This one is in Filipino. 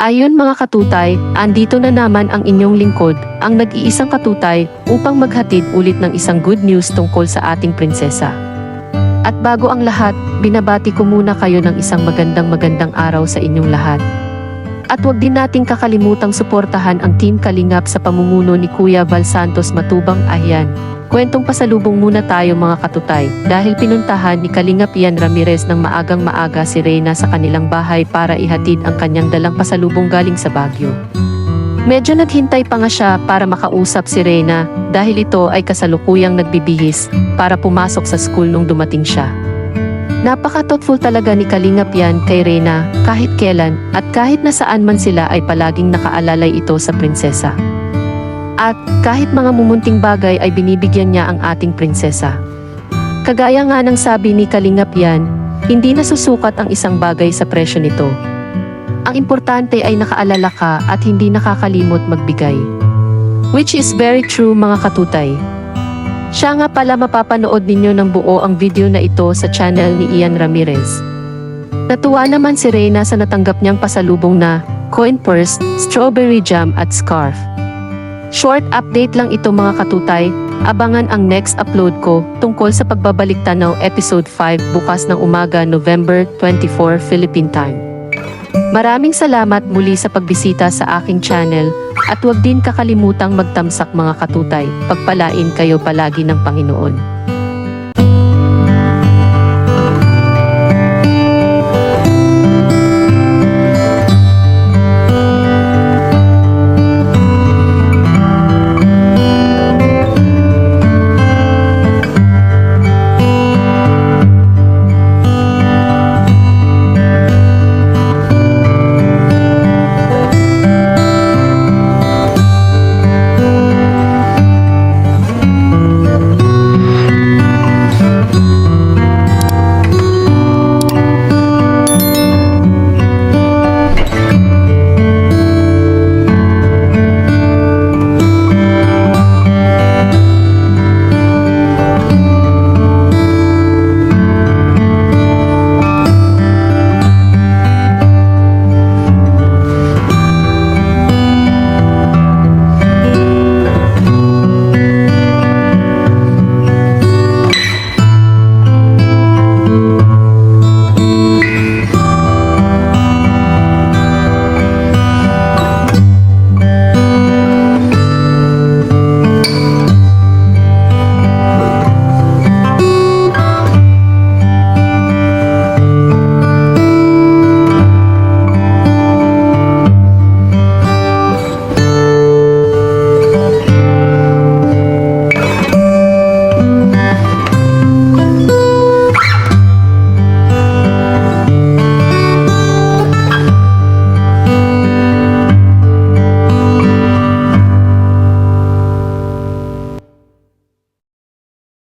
Ayon mga katutay, andito na naman ang inyong lingkod, ang nag-iisang katutay, upang maghatid ulit ng isang good news tungkol sa ating prinsesa. At bago ang lahat, binabati ko muna kayo ng isang magandang araw sa inyong lahat. At huwag din nating kakalimutang suportahan ang Team Kalingap sa pamumuno ni Kuya Val Santos Matubang. Ayan, kwentong pasalubong muna tayo mga katutay, dahil pinuntahan ni Kalingap Ian Ramirez ng maagang-maaga si Reyna sa kanilang bahay para ihatid ang kanyang dalang pasalubong galing sa Baguio. Medyo naghintay pa nga siya para makausap si Reyna, dahil ito ay kasalukuyang nagbibihis para pumasok sa school nung dumating siya. Napaka-thoughtful talaga ni Kalingap Ian kay Reyna, kahit kailan at kahit nasaan man sila ay palaging nakaalalay ito sa prinsesa. At kahit mga mumunting bagay ay binibigyan niya ang ating prinsesa. Kagaya nga ng sabi ni Kalingap Ian, hindi nasusukat ang isang bagay sa presyo nito. Ang importante ay nakaalala ka at hindi nakakalimot magbigay. Which is very true mga katutay. Siya nga pala, mapapanood ninyo ng buo ang video na ito sa channel ni Ian Ramirez. Natuwa naman si Reyna sa natanggap niyang pasalubong na coin purse, strawberry jam at scarf. Short update lang ito mga katutay, abangan ang next upload ko tungkol sa pagbabalik tanaw episode 5 bukas ng umaga November 24 Philippine Time. Maraming salamat muli sa pagbisita sa aking channel at huwag din kakalimutang magtamsak mga katutay, pagpalain kayo palagi ng Panginoon.